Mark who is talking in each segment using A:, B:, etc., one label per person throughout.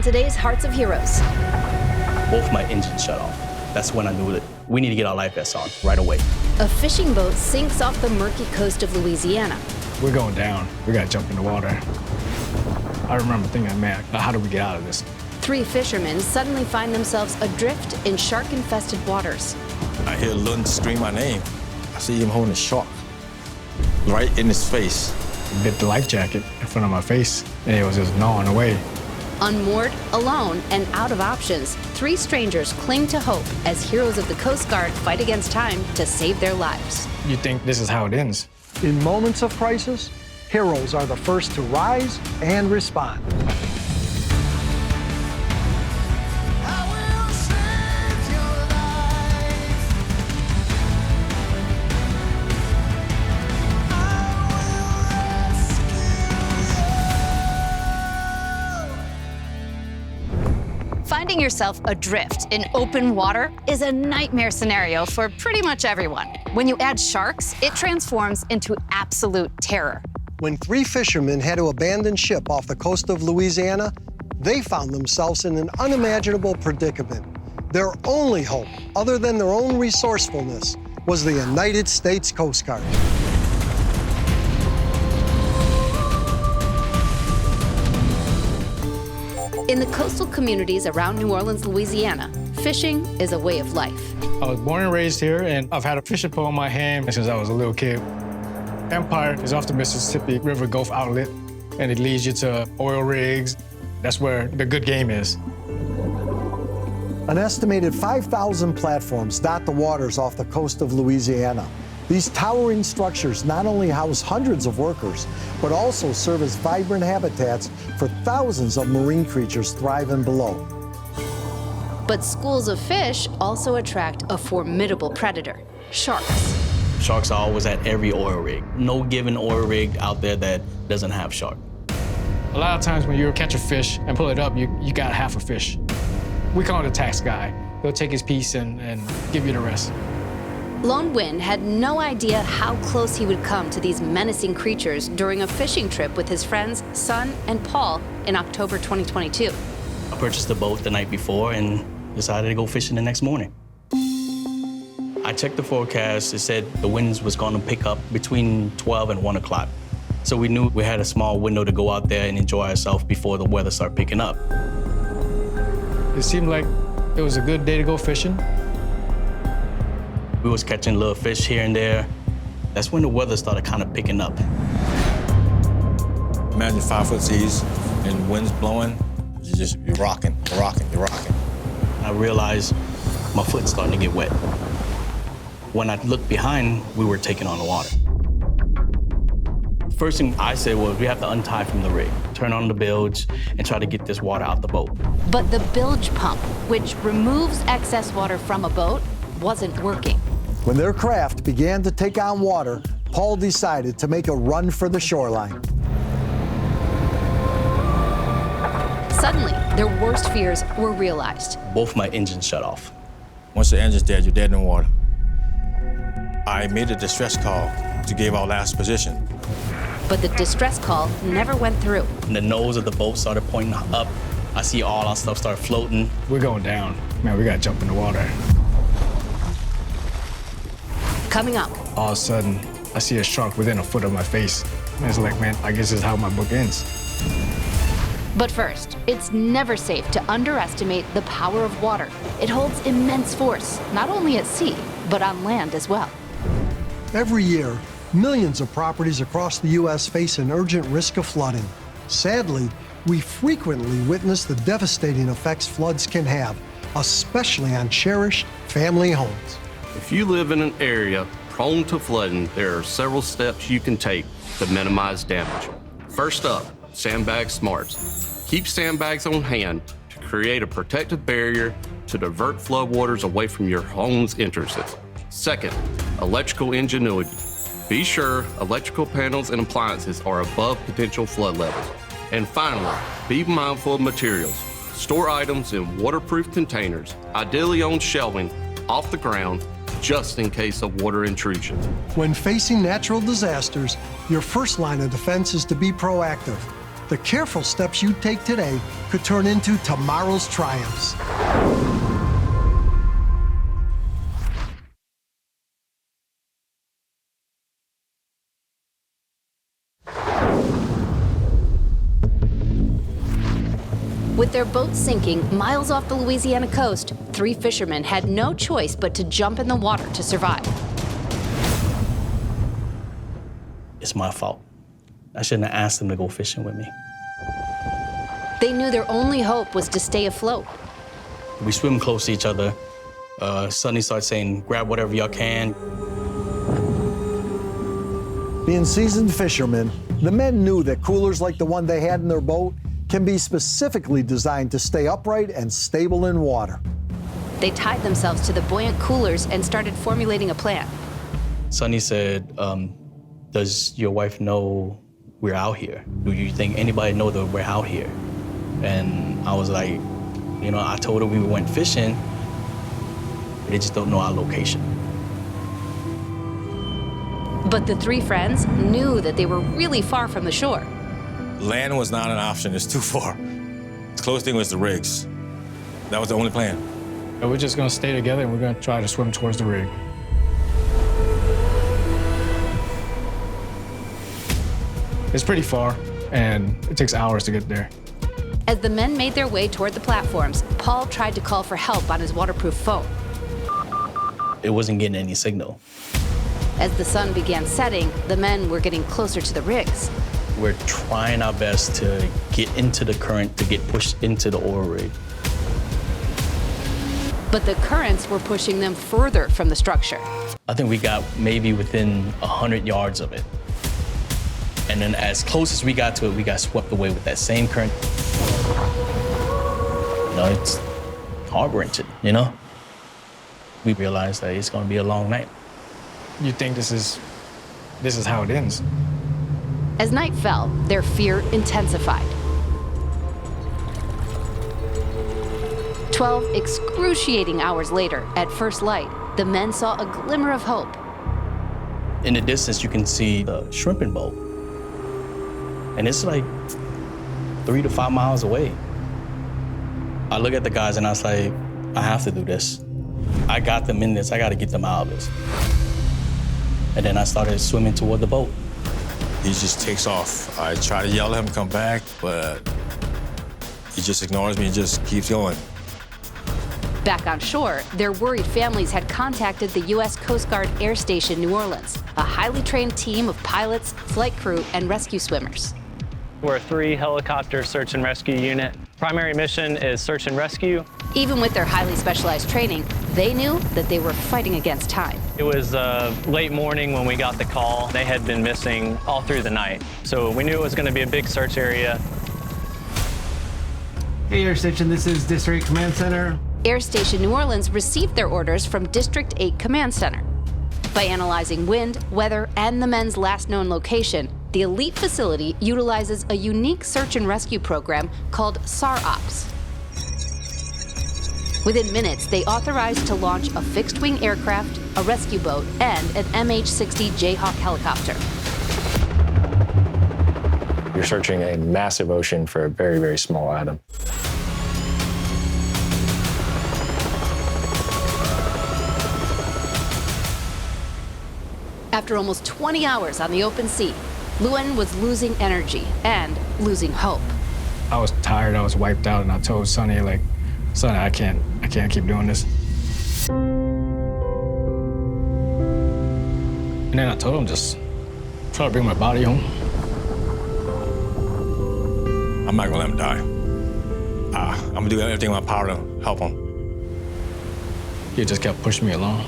A: on today's Hearts of Heroes.
B: Both my engines shut off. That's when I knew that we need to get our life vests on right away.
A: A fishing boat sinks off the murky coast of Louisiana.
C: We're going down. We gotta jump in the water. I remember thinking, man, how do we get out of this?
A: 3 fishermen suddenly find themselves adrift in shark-infested waters.
D: I hear Lund scream my name. I see him holding a shark right in his face.
C: I bit the life jacket in front of my face, and it was just gnawing away.
A: Unmoored, alone, and out of options, 3 strangers cling to hope as heroes of the Coast Guard fight against time to save their lives.
C: You think this is how it ends?
E: In moments of crisis, heroes are the first to rise and respond.
A: Finding yourself adrift in open water is a nightmare scenario for pretty much everyone. When you add sharks, it transforms into absolute terror.
E: When 3 fishermen had to abandon ship off the coast of Louisiana, they found themselves in an unimaginable predicament. Their only hope, other than their own resourcefulness, was the United States Coast Guard.
A: In the coastal communities around New Orleans, Louisiana, fishing is a way of life.
C: I was born and raised here, and I've had a fishing pole in my hand since I was a little kid. Empire is off the Mississippi River Gulf outlet, and it leads you to oil rigs. That's where the good game is.
E: An estimated 5,000 platforms dot the waters off the coast of Louisiana. These towering structures not only house hundreds of workers, but also serve as vibrant habitats for thousands of marine creatures thriving below.
A: But schools of fish also attract a formidable predator, sharks.
B: Sharks are always at every oil rig. No given oil rig out there that doesn't have shark.
C: A lot of times when you catch a fish and pull it up, you got half a fish. We call it a tax guy. He'll take his piece and give you the rest.
A: Lone Win had no idea how close he would come to these menacing creatures during a fishing trip with his friends, Son and Paul, in October 2022.
B: I purchased the boat the night before and decided to go fishing the next morning. I checked the forecast. It said the winds was going to pick up between 12 and 1 o'clock. So we knew we had a small window to go out there and enjoy ourselves before the weather started picking up.
C: It seemed like it was a good day to go fishing.
B: We was catching little fish here and there. That's when the weather started kind of picking up.
D: Imagine 5-foot seas and winds blowing. You're rocking, you're rocking, you're rocking.
B: I realized my foot's starting to get wet. When I looked behind, we were taking on the water. First thing I said was we have to untie from the rig, turn on the bilge, and try to get this water out the boat.
A: But the bilge pump, which removes excess water from a boat, wasn't working.
E: When their craft began to take on water, Paul decided to make a run for the shoreline.
A: Suddenly, their worst fears were realized.
B: Both my engines shut off.
D: Once the engine's dead, you're dead in the water. I made a distress call to give our last position.
A: But the distress call never went through.
B: And the nose of the boat started pointing up. I see all our stuff start floating.
C: We're going down. Man, we gotta jump in the water.
A: Coming up.
C: All of a sudden, I see a shark within a foot of my face. And it's like, man, I guess this is how my book ends.
A: But first, it's never safe to underestimate the power of water. It holds immense force, not only at sea, but on land as well.
E: Every year, millions of properties across the U.S. face an urgent risk of flooding. Sadly, we frequently witness the devastating effects floods can have, especially on cherished family homes.
F: If you live in an area prone to flooding, there are several steps you can take to minimize damage. First up, sandbag smarts. Keep sandbags on hand to create a protective barrier to divert floodwaters away from your home's entrances. Second, electrical ingenuity. Be sure electrical panels and appliances are above potential flood levels. And finally, be mindful of materials. Store items in waterproof containers, ideally on shelving, off the ground, just in case of water intrusion.
E: When facing natural disasters, your first line of defense is to be proactive. The careful steps you take today could turn into tomorrow's triumphs.
A: With their boat sinking miles off the Louisiana coast, 3 fishermen had no choice but to jump in the water to survive.
B: It's my fault. I shouldn't have asked them to go fishing with me.
A: They knew their only hope was to stay afloat.
B: We swim close to each other. Sonny starts saying, grab whatever y'all can.
E: Being seasoned fishermen, the men knew that coolers like the one they had in their boat can be specifically designed to stay upright and stable in water.
A: They tied themselves to the buoyant coolers and started formulating a plan.
B: Sonny said, does your wife know we're out here? Do you think anybody know that we're out here? And I was like, you know, I told her we went fishing. They just don't know our location.
A: But the 3 friends knew that they were really far from the shore.
D: Land was not an option. It's too far. The closest thing was the rigs. That was the only plan.
C: We're just gonna stay together and we're gonna try to swim towards the rig. It's pretty far, and it takes hours to get there.
A: As the men made their way toward the platforms, Paul tried to call for help on his waterproof phone.
B: It wasn't getting any signal.
A: As the sun began setting, the men were getting closer to the rigs.
B: We're trying our best to get into the current, to get pushed into the oil rig.
A: But the currents were pushing them further from the structure.
B: I think we got maybe within 100 yards of it. And then as close as we got to it, we got swept away with that same current. You know, it's heart-wrenching, you know? We realized that it's gonna be a long night.
C: You think this is how it ends.
A: As night fell, their fear intensified. 12 excruciating hours later, at first light, the men saw a glimmer of hope.
B: In the distance, you can see the shrimping boat. And it's like 3 to 5 miles away. I look at the guys and I was like, I have to do this. I got them in this, I gotta get them out of this. And then I started swimming toward the boat.
D: He just takes off. I try to yell at him to come back, but he just ignores me and just keeps going.
A: Back on shore, their worried families had contacted the U.S. Coast Guard Air Station New Orleans, a highly trained team of pilots, flight crew, and rescue swimmers.
G: We're a 3-helicopter search and rescue unit. Primary mission is search and rescue.
A: Even with their highly specialized training, they knew that they were fighting against time.
G: It was late morning when we got the call. They had been missing all through the night. So we knew it was going to be a big search area.
H: Hey, Air Station, this is District Command Center.
A: Air Station New Orleans received their orders from District 8 Command Center. By analyzing wind, weather, and the men's last known location, the elite facility utilizes a unique search and rescue program called SAR-OPS. Within minutes, they authorized to launch a fixed-wing aircraft, a rescue boat, and an MH-60 Jayhawk helicopter.
I: You're searching a massive ocean for a very, very small atom.
A: After almost 20 hours on the open sea, Luen was losing energy and losing hope.
C: I was tired, I was wiped out, and I told Sonny, like, Sonny, I can't keep doing this. And then I told him, just try to bring my body home.
D: I'm not gonna let him die. I'm gonna do everything in my power to help him.
C: He just kept pushing me along.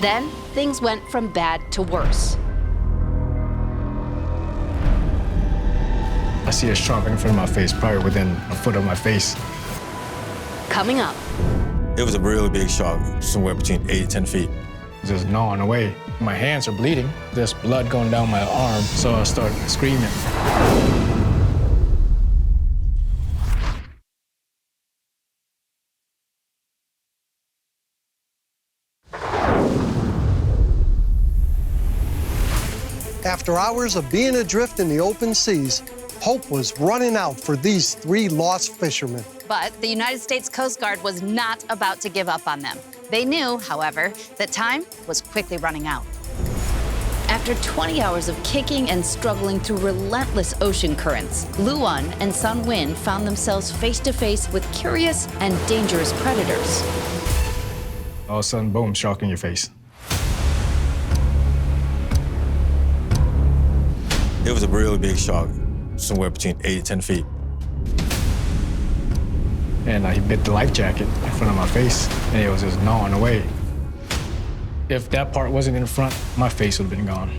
A: Then, things went from bad to worse.
C: I see a shark in front of my face, probably within a foot of my face.
A: Coming up.
D: It was a really big shark, somewhere between 8 and 10 feet.
C: Just gnawing away. My hands are bleeding. There's blood going down my arm, so I start screaming.
E: After hours of being adrift in the open seas, Hope was running out for these 3 lost fishermen.
J: But the United States Coast Guard was not about to give up on them. They knew, however, that time was quickly running out.
A: After 20 hours of kicking and struggling through relentless ocean currents, Luan and Sun Win found themselves face to face with curious and dangerous predators.
C: All of a sudden, boom, shark in your face.
D: It was a really big shark, somewhere between 8 to 10 feet.
C: And he bit the life jacket in front of my face, and it was just gnawing away. If that part wasn't in front, my face would have been gone.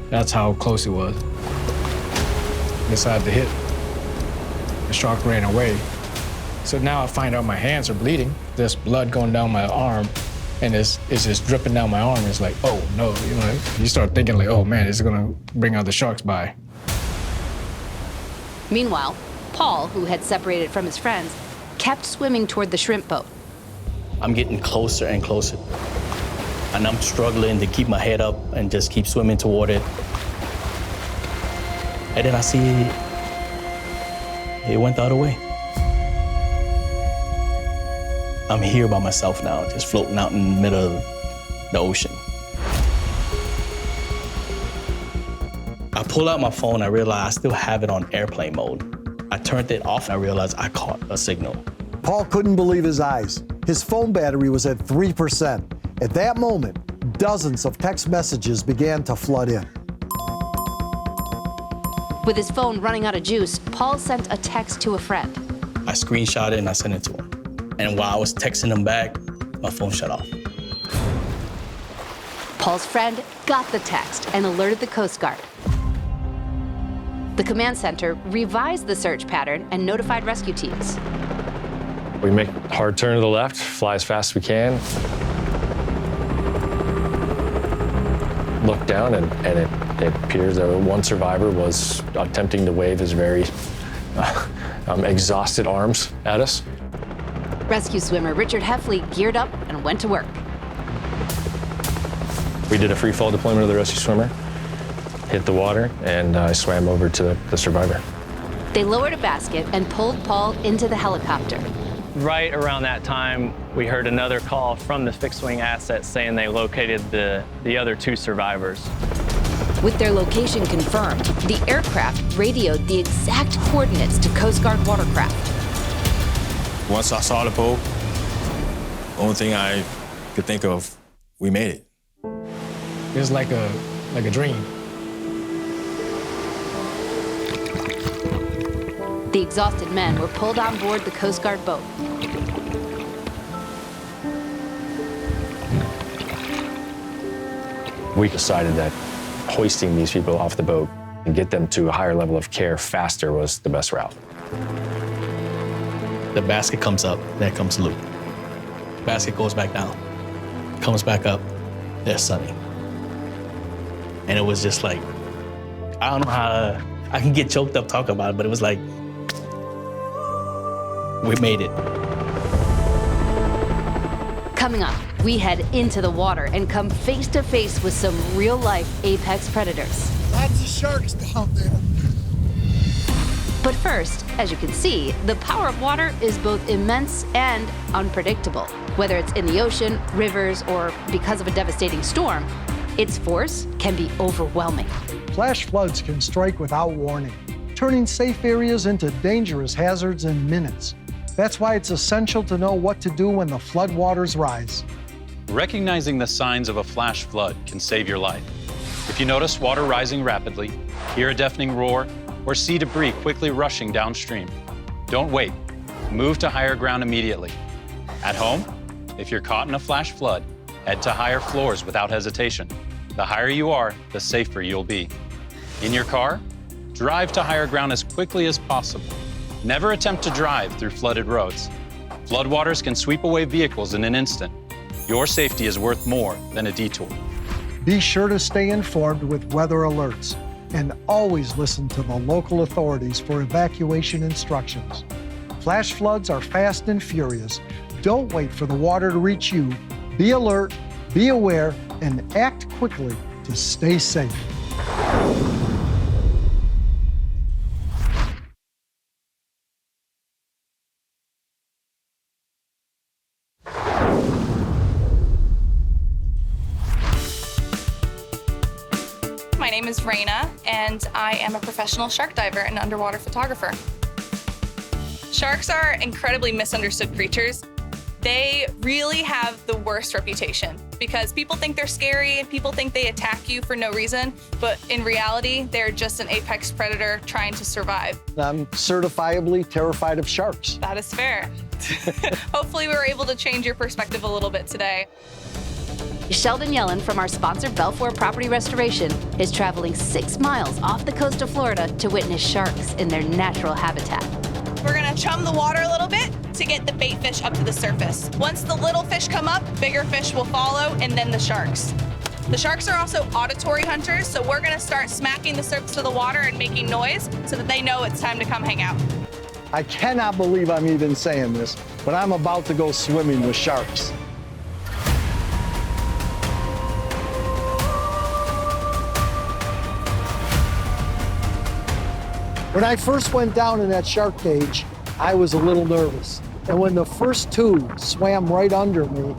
C: That's how close it was. Decided to hit. The shark ran away. So now I find out my hands are bleeding. There's blood going down my arm, and it's just dripping down my arm. It's like, oh no, you start thinking like, oh man, it's gonna bring out the sharks by.
A: Meanwhile, Paul, who had separated from his friends, kept swimming toward the shrimp boat.
B: I'm getting closer and closer. And I'm struggling to keep my head up and just keep swimming toward it. And then I see it went the other way. I'm here by myself now, just floating out in the middle of the ocean. I pull out my phone, I realize I still have it on airplane mode. I turned it off and I realized I caught a signal.
E: Paul couldn't believe his eyes. His phone battery was at 3%. At that moment, dozens of text messages began to flood in.
A: With his phone running out of juice, Paul sent a text to a friend.
B: I screenshot it and I sent it to him. And while I was texting him back, my phone shut off.
A: Paul's friend got the text and alerted the Coast Guard. The command center revised the search pattern and notified rescue teams.
I: We make a hard turn to the left, fly as fast as we can. Look down, and it appears that one survivor was attempting to wave his very exhausted arms at us.
A: Rescue swimmer Richard Heffley geared up and went to work.
I: We did a free fall deployment of the rescue swimmer, hit the water, and I swam over to the survivor.
A: They lowered a basket and pulled Paul into the helicopter.
G: Right around that time, we heard another call from the fixed-wing asset saying they located the other 2 survivors.
A: With their location confirmed, the aircraft radioed the exact coordinates to Coast Guard watercraft.
D: Once I saw the boat, the only thing I could think of, we made it.
C: It was like a dream.
A: The exhausted men were pulled on board the Coast Guard boat.
I: We decided that hoisting these people off the boat and get them to a higher level of care faster was the best route.
B: The basket comes up, there comes Luke. Basket goes back down, comes back up, there's Sonny. And it was just like, I don't know how, I can get choked up talking about it, but it was like, we made it.
A: Coming up, we head into the water and come face to face with some real-life apex predators.
E: Lots of sharks down there.
A: But first, as you can see, the power of water is both immense and unpredictable. Whether it's in the ocean, rivers, or because of a devastating storm, its force can be overwhelming.
E: Flash floods can strike without warning, turning safe areas into dangerous hazards in minutes. That's why it's essential to know what to do when the floodwaters rise.
K: Recognizing the signs of a flash flood can save your life. If you notice water rising rapidly, hear a deafening roar, or see debris quickly rushing downstream, don't wait. Move to higher ground immediately. At home, if you're caught in a flash flood, head to higher floors without hesitation. The higher you are, the safer you'll be. In your car, drive to higher ground as quickly as possible. Never attempt to drive through flooded roads. Floodwaters can sweep away vehicles in an instant. Your safety is worth more than a detour.
E: Be sure to stay informed with weather alerts and always listen to the local authorities for evacuation instructions. Flash floods are fast and furious. Don't wait for the water to reach you. Be alert, be aware, and act quickly to stay safe.
L: name is Raina, and I am a professional shark diver and underwater photographer. Sharks are incredibly misunderstood creatures. They really have the worst reputation because people think they're scary and people think they attack you for no reason, but in reality, they're just an apex predator trying to survive.
E: I'm certifiably terrified of sharks.
L: That is fair. Hopefully we were able to change your perspective a little bit today.
A: Sheldon Yellen from our sponsor Belfour Property Restoration is traveling 6 miles off the coast of Florida to witness sharks in their natural habitat.
L: We're gonna chum the water a little bit to get the bait fish up to the surface. Once the little fish come up, bigger fish will follow, and then the sharks. The sharks are also auditory hunters, so we're gonna start smacking the surface of the water and making noise so that they know it's time to come hang out.
E: I cannot believe I'm even saying this, but I'm about to go swimming with sharks. When I first went down in that shark cage, I was a little nervous. And when the first two swam right under me,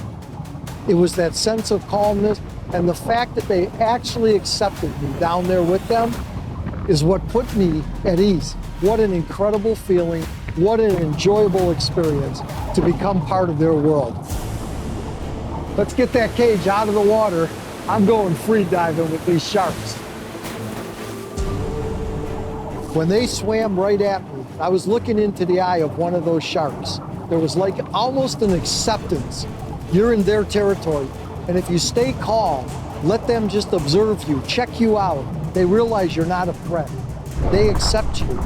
E: it was that sense of calmness and the fact that they actually accepted me down there with them is what put me at ease. What an incredible feeling, what an enjoyable experience to become part of their world. Let's get that cage out of the water. I'm going free diving with these sharks. When they swam right at me, I was looking into the eye of one of those sharks. There was like almost an acceptance. You're in their territory, and if you stay calm, let them just observe you, check you out, they realize you're not a threat. They accept you,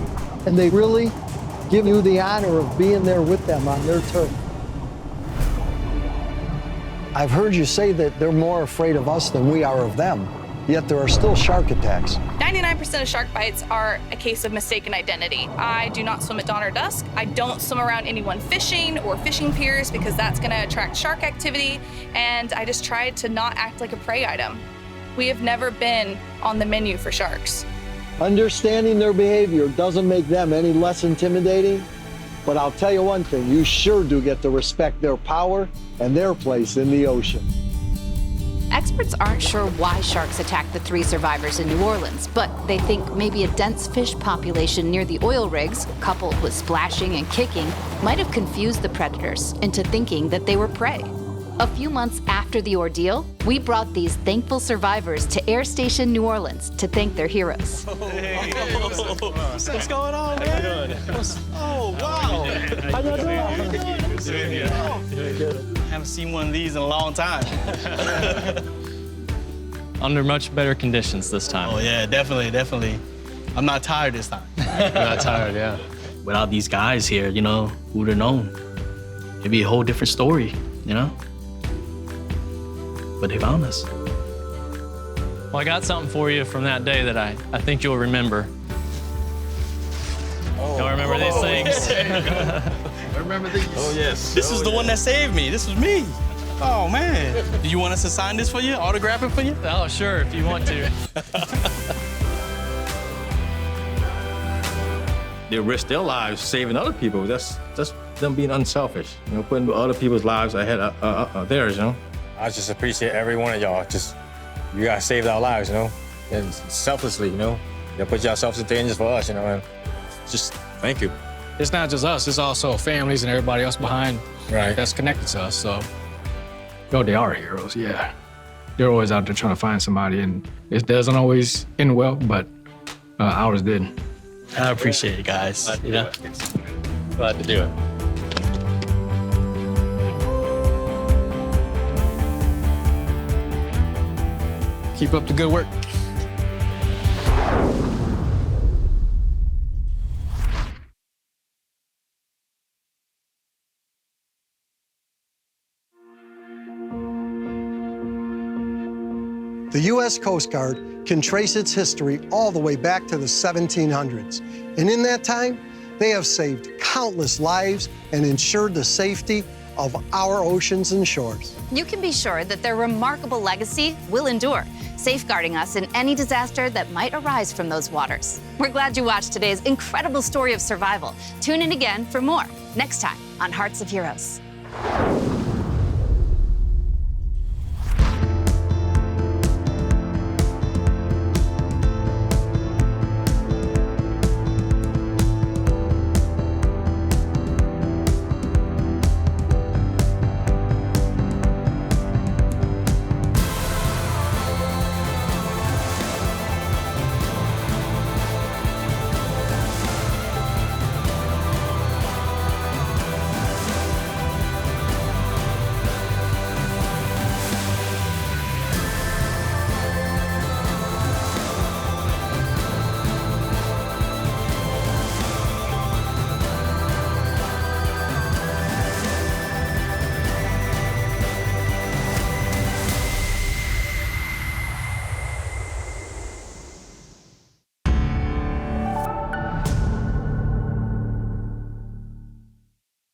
E: and they really give you the honor of being there with them on their turf. I've heard you say that they're more afraid of us than we are of them, yet there are still shark attacks.
L: 99% of shark bites are a case of mistaken identity. I do not swim at dawn or dusk. I don't swim around anyone fishing or fishing piers because that's gonna attract shark activity, and I just try to not act like a prey item. We have never been on the menu for sharks.
E: Understanding their behavior doesn't make them any less intimidating, but I'll tell you one thing, you sure do get to respect their power and their place in the ocean.
A: Experts aren't sure why sharks attacked the 3 survivors in New Orleans, but they think maybe a dense fish population near the oil rigs, coupled with splashing and kicking, might have confused the predators into thinking that they were prey. A few months after the ordeal, we brought these thankful survivors to Air Station New Orleans to thank their heroes.
B: Hey. What's going on, man? Oh, wow. How you doing? Haven't seen one of these in a long time.
G: Under much better conditions this time.
B: Oh, yeah, definitely. I'm not tired this time.
G: You're not tired, yeah.
B: Without these guys here, you know, who'd have known? It'd be a whole different story, you know? But they found us.
G: Well, I got something for you from that day that I think you'll remember. Y'all remember these things?
B: I remember these. Oh, yes. This is the one that saved me. This was me. Oh, man. Do you want us to sign this for you? Autograph it for you?
G: Oh, sure, if you want to.
D: They risk their lives saving other people. That's them being unselfish. You know, putting other people's lives ahead of theirs, you know? I just appreciate every one of y'all. You guys saved our lives, you know? And selflessly, you know? You put yourselves in danger for us, you know? And just thank you.
C: It's not just us, it's also families and everybody else behind that's connected to us, so. Yo, they are heroes, yeah. They're always out there trying to find somebody, and it doesn't always end well, but ours did.
B: I appreciate it, guys. Yeah.
G: Glad to do it.
C: Keep up the good work.
E: The U.S. Coast Guard can trace its history all the way back to the 1700s. And in that time, they have saved countless lives and ensured the safety of our oceans and shores.
J: You can be sure that their remarkable legacy will endure, safeguarding us in any disaster that might arise from those waters. We're glad you watched today's incredible story of survival. Tune in again for more next time on Hearts of Heroes.